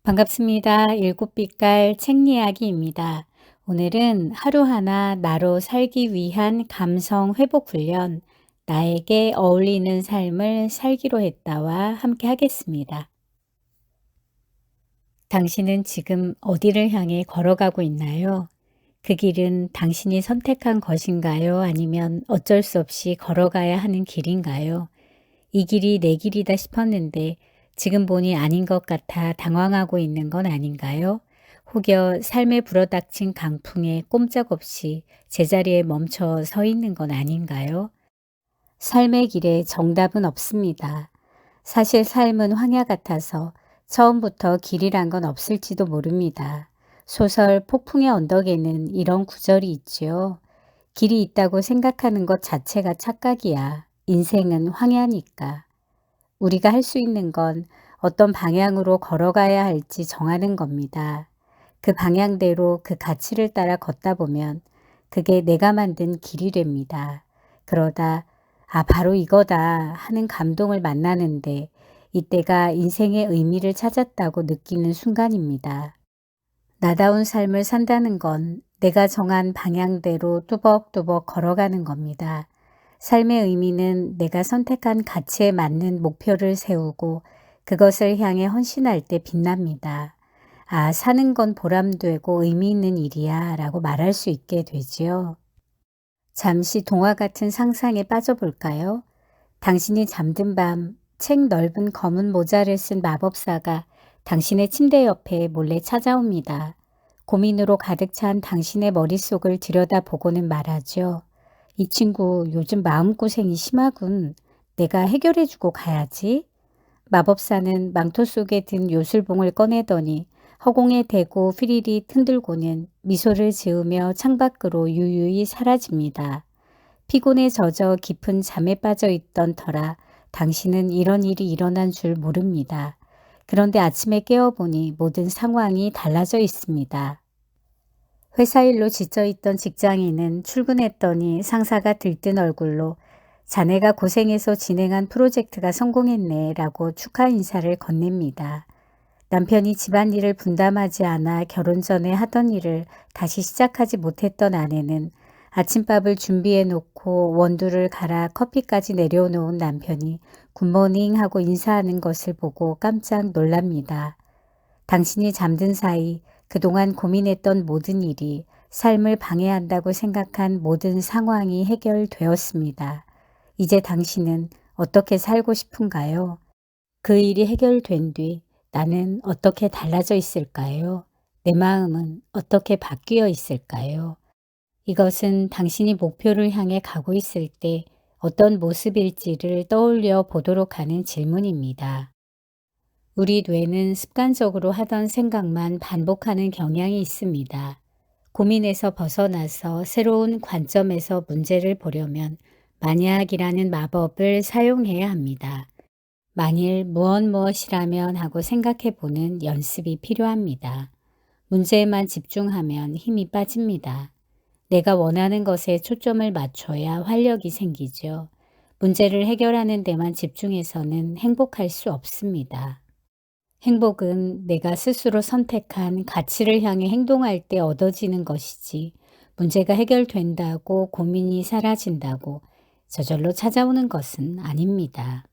반갑습니다. 일곱빛깔 책 이야기입니다. 오늘은 하루하나 나로 살기 위한 감성 회복 훈련, 나에게 어울리는 삶을 살기로 했다와 함께 하겠습니다. 당신은 지금 어디를 향해 걸어가고 있나요? 그 길은 당신이 선택한 것인가요? 아니면 어쩔 수 없이 걸어가야 하는 길인가요? 이 길이 내 길이다 싶었는데 지금 보니 아닌 것 같아 당황하고 있는 건 아닌가요? 혹여 삶에 불어닥친 강풍에 꼼짝없이 제자리에 멈춰 서 있는 건 아닌가요? 삶의 길에 정답은 없습니다. 사실 삶은 황야 같아서 처음부터 길이란 건 없을지도 모릅니다. 소설 폭풍의 언덕에는 이런 구절이 있지요. 길이 있다고 생각하는 것 자체가 착각이야. 인생은 황야니까. 우리가 할 수 있는 건 어떤 방향으로 걸어가야 할지 정하는 겁니다. 그 방향대로 그 가치를 따라 걷다 보면 그게 내가 만든 길이 됩니다. 그러다 바로 이거다 하는 감동을 만나는데 이때가 인생의 의미를 찾았다고 느끼는 순간입니다. 나다운 삶을 산다는 건 내가 정한 방향대로 뚜벅뚜벅 걸어가는 겁니다. 삶의 의미는 내가 선택한 가치에 맞는 목표를 세우고 그것을 향해 헌신할 때 빛납니다. 사는 건 보람되고 의미 있는 일이야 라고 말할 수 있게 되지요. 잠시 동화 같은 상상에 빠져볼까요? 당신이 잠든 밤, 책 넓은 검은 모자를 쓴 마법사가 당신의 침대 옆에 몰래 찾아옵니다. 고민으로 가득 찬 당신의 머릿속을 들여다보고는 말하죠. 이 친구 요즘 마음고생이 심하군. 내가 해결해주고 가야지. 마법사는 망토 속에 든 요술봉을 꺼내더니 허공에 대고 휘리리 흔들고는 미소를 지으며 창밖으로 유유히 사라집니다. 피곤에 젖어 깊은 잠에 빠져 있던 터라 당신은 이런 일이 일어난 줄 모릅니다. 그런데 아침에 깨어보니 모든 상황이 달라져 있습니다. 회사 일로 지쳐있던 직장인은 출근했더니 상사가 들뜬 얼굴로 자네가 고생해서 진행한 프로젝트가 성공했네 라고 축하 인사를 건넵니다. 남편이 집안일을 분담하지 않아 결혼 전에 하던 일을 다시 시작하지 못했던 아내는 아침밥을 준비해 놓고 원두를 갈아 커피까지 내려놓은 남편이 굿모닝 하고 인사하는 것을 보고 깜짝 놀랍니다. 당신이 잠든 사이 그동안 고민했던 모든 일이 삶을 방해한다고 생각한 모든 상황이 해결되었습니다. 이제 당신은 어떻게 살고 싶은가요? 그 일이 해결된 뒤 나는 어떻게 달라져 있을까요? 내 마음은 어떻게 바뀌어 있을까요? 이것은 당신이 목표를 향해 가고 있을 때 어떤 모습일지를 떠올려 보도록 하는 질문입니다. 우리 뇌는 습관적으로 하던 생각만 반복하는 경향이 있습니다. 고민에서 벗어나서 새로운 관점에서 문제를 보려면 만약이라는 마법을 사용해야 합니다. 만일 무엇이라면 하고 생각해 보는 연습이 필요합니다. 문제에만 집중하면 힘이 빠집니다. 내가 원하는 것에 초점을 맞춰야 활력이 생기죠. 문제를 해결하는 데만 집중해서는 행복할 수 없습니다. 행복은 내가 스스로 선택한 가치를 향해 행동할 때 얻어지는 것이지 문제가 해결된다고 고민이 사라진다고 저절로 찾아오는 것은 아닙니다.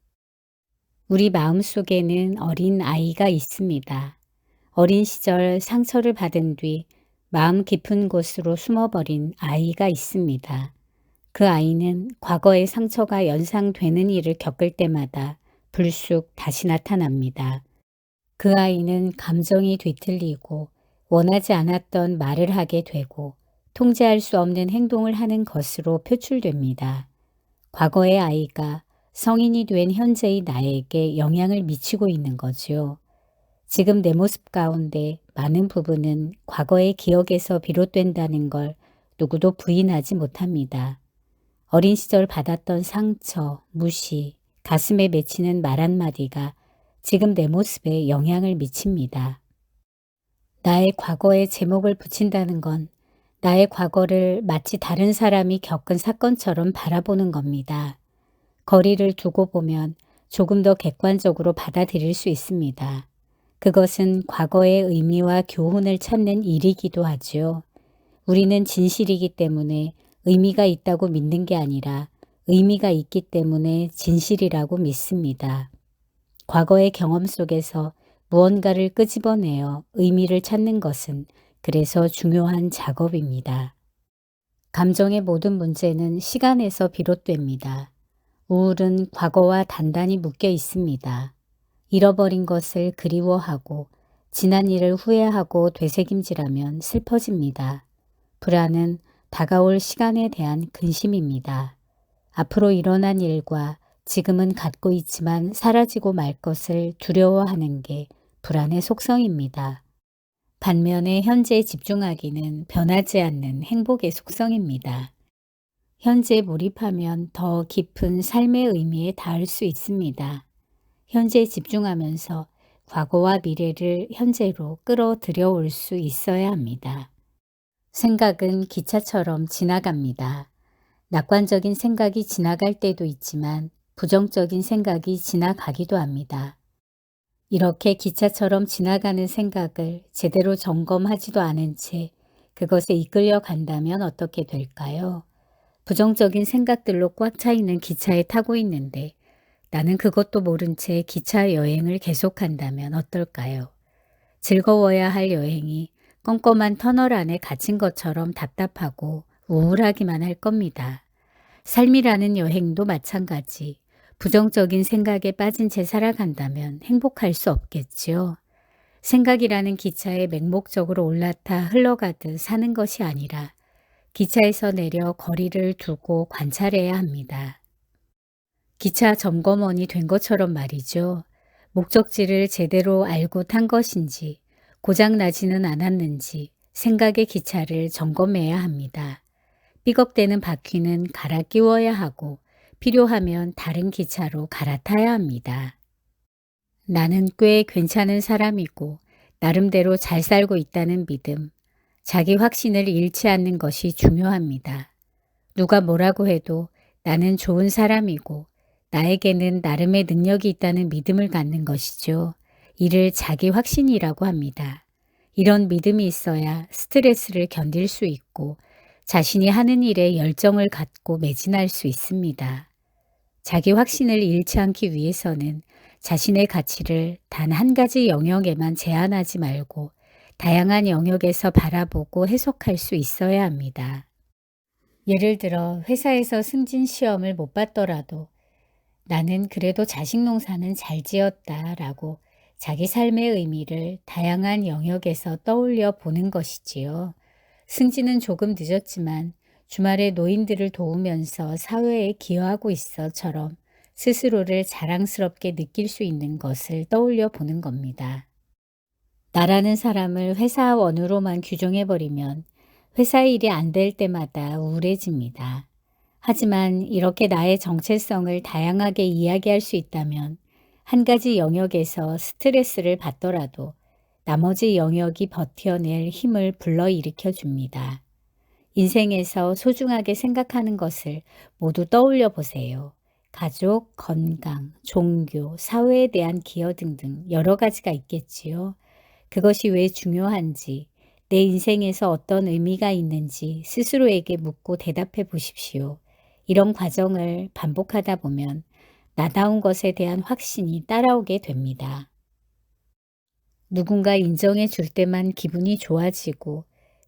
우리 마음속에는 어린 아이가 있습니다. 어린 시절 상처를 받은 뒤 마음 깊은 곳으로 숨어버린 아이가 있습니다. 그 아이는 과거의 상처가 연상되는 일을 겪을 때마다 불쑥 다시 나타납니다. 그 아이는 감정이 뒤틀리고 원하지 않았던 말을 하게 되고 통제할 수 없는 행동을 하는 것으로 표출됩니다. 과거의 아이가 성인이 된 현재의 나에게 영향을 미치고 있는 거지요. 지금 내 모습 가운데 많은 부분은 과거의 기억에서 비롯된다는 걸 누구도 부인하지 못합니다. 어린 시절 받았던 상처, 무시, 가슴에 맺히는 말 한마디가 지금 내 모습에 영향을 미칩니다. 나의 과거에 제목을 붙인다는 건 나의 과거를 마치 다른 사람이 겪은 사건처럼 바라보는 겁니다. 거리를 두고 보면 조금 더 객관적으로 받아들일 수 있습니다. 그것은 과거의 의미와 교훈을 찾는 일이기도 하죠. 우리는 진실이기 때문에 의미가 있다고 믿는 게 아니라 의미가 있기 때문에 진실이라고 믿습니다. 과거의 경험 속에서 무언가를 끄집어내어 의미를 찾는 것은 그래서 중요한 작업입니다. 감정의 모든 문제는 시간에서 비롯됩니다. 우울은 과거와 단단히 묶여 있습니다. 잃어버린 것을 그리워하고 지난 일을 후회하고 되새김질하면 슬퍼집니다. 불안은 다가올 시간에 대한 근심입니다. 앞으로 일어난 일과 지금은 갖고 있지만 사라지고 말 것을 두려워하는 게 불안의 속성입니다. 반면에 현재에 집중하기는 변하지 않는 행복의 속성입니다. 현재에 몰입하면 더 깊은 삶의 의미에 닿을 수 있습니다. 현재에 집중하면서 과거와 미래를 현재로 끌어들여 올 수 있어야 합니다. 생각은 기차처럼 지나갑니다. 낙관적인 생각이 지나갈 때도 있지만 부정적인 생각이 지나가기도 합니다. 이렇게 기차처럼 지나가는 생각을 제대로 점검하지도 않은 채 그것에 이끌려 간다면 어떻게 될까요? 부정적인 생각들로 꽉 차 있는 기차에 타고 있는데 나는 그것도 모른 채 기차 여행을 계속한다면 어떨까요? 즐거워야 할 여행이 껌껌한 터널 안에 갇힌 것처럼 답답하고 우울하기만 할 겁니다. 삶이라는 여행도 마찬가지. 부정적인 생각에 빠진 채 살아간다면 행복할 수 없겠지요. 생각이라는 기차에 맹목적으로 올라타 흘러가듯 사는 것이 아니라 기차에서 내려 거리를 두고 관찰해야 합니다. 기차 점검원이 된 것처럼 말이죠. 목적지를 제대로 알고 탄 것인지 고장나지는 않았는지 생각의 기차를 점검해야 합니다. 삐걱대는 바퀴는 갈아 끼워야 하고 필요하면 다른 기차로 갈아타야 합니다. 나는 꽤 괜찮은 사람이고 나름대로 잘 살고 있다는 믿음, 자기 확신을 잃지 않는 것이 중요합니다. 누가 뭐라고 해도 나는 좋은 사람이고 나에게는 나름의 능력이 있다는 믿음을 갖는 것이죠. 이를 자기 확신이라고 합니다. 이런 믿음이 있어야 스트레스를 견딜 수 있고 자신이 하는 일에 열정을 갖고 매진할 수 있습니다. 자기 확신을 잃지 않기 위해서는 자신의 가치를 단 한 가지 영역에만 제한하지 말고 다양한 영역에서 바라보고 해석할 수 있어야 합니다. 예를 들어 회사에서 승진 시험을 못 봤더라도 나는 그래도 자식 농사는 잘 지었다라고 자기 삶의 의미를 다양한 영역에서 떠올려 보는 것이지요. 승진은 조금 늦었지만 주말에 노인들을 도우면서 사회에 기여하고 있어처럼 스스로를 자랑스럽게 느낄 수 있는 것을 떠올려 보는 겁니다. 나라는 사람을 회사원으로만 규정해버리면 회사 일이 안 될 때마다 우울해집니다. 하지만 이렇게 나의 정체성을 다양하게 이야기할 수 있다면 한 가지 영역에서 스트레스를 받더라도 나머지 영역이 버텨낼 힘을 불러일으켜 줍니다. 인생에서 소중하게 생각하는 것을 모두 떠올려 보세요. 가족, 건강, 종교, 사회에 대한 기여 등등 여러 가지가 있겠지요. 그것이 왜 중요한지, 내 인생에서 어떤 의미가 있는지 스스로에게 묻고 대답해 보십시오. 이런 과정을 반복하다 보면 나다운 것에 대한 확신이 따라오게 됩니다. 누군가 인정해 줄 때만 기분이 좋아지고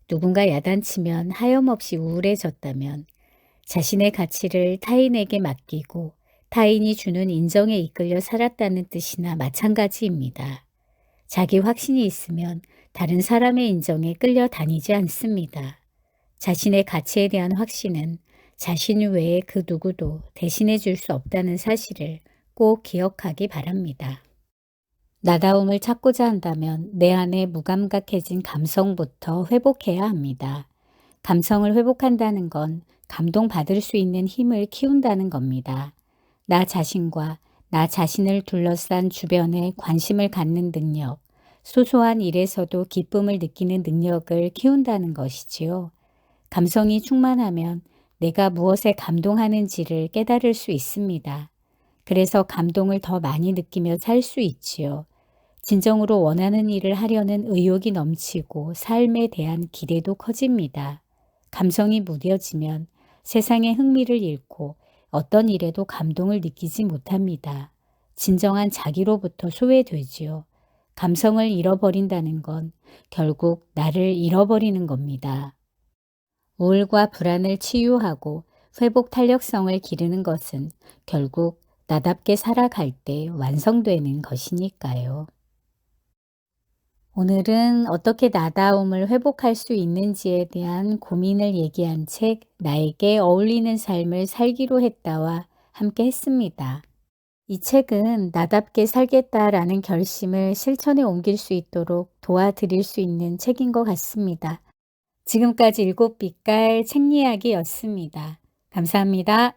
누군가 야단치면 하염없이 우울해졌다면 자신의 가치를 타인에게 맡기고 타인이 주는 인정에 이끌려 살았다는 뜻이나 마찬가지입니다. 자기 확신이 있으면 다른 사람의 인정에 끌려 다니지 않습니다. 자신의 가치에 대한 확신은 자신 외에 그 누구도 대신해 줄 수 없다는 사실을 꼭 기억하기 바랍니다. 나다움을 찾고자 한다면 내 안에 무감각해진 감성부터 회복해야 합니다. 감성을 회복한다는 건 감동받을 수 있는 힘을 키운다는 겁니다. 나 자신과 나 자신을 둘러싼 주변에 관심을 갖는 능력, 소소한 일에서도 기쁨을 느끼는 능력을 키운다는 것이지요. 감성이 충만하면 내가 무엇에 감동하는지를 깨달을 수 있습니다. 그래서 감동을 더 많이 느끼며 살 수 있지요. 진정으로 원하는 일을 하려는 의욕이 넘치고 삶에 대한 기대도 커집니다. 감성이 무뎌지면 세상의 흥미를 잃고 어떤 일에도 감동을 느끼지 못합니다. 진정한 자기로부터 소외되지요. 감성을 잃어버린다는 건 결국 나를 잃어버리는 겁니다. 우울과 불안을 치유하고 회복 탄력성을 기르는 것은 결국 나답게 살아갈 때 완성되는 것이니까요. 오늘은 어떻게 나다움을 회복할 수 있는지에 대한 고민을 얘기한 책, 나에게 어울리는 삶을 살기로 했다와 함께 했습니다. 이 책은 나답게 살겠다라는 결심을 실천에 옮길 수 있도록 도와드릴 수 있는 책인 것 같습니다. 지금까지 일곱 빛깔 책 이야기였습니다. 감사합니다.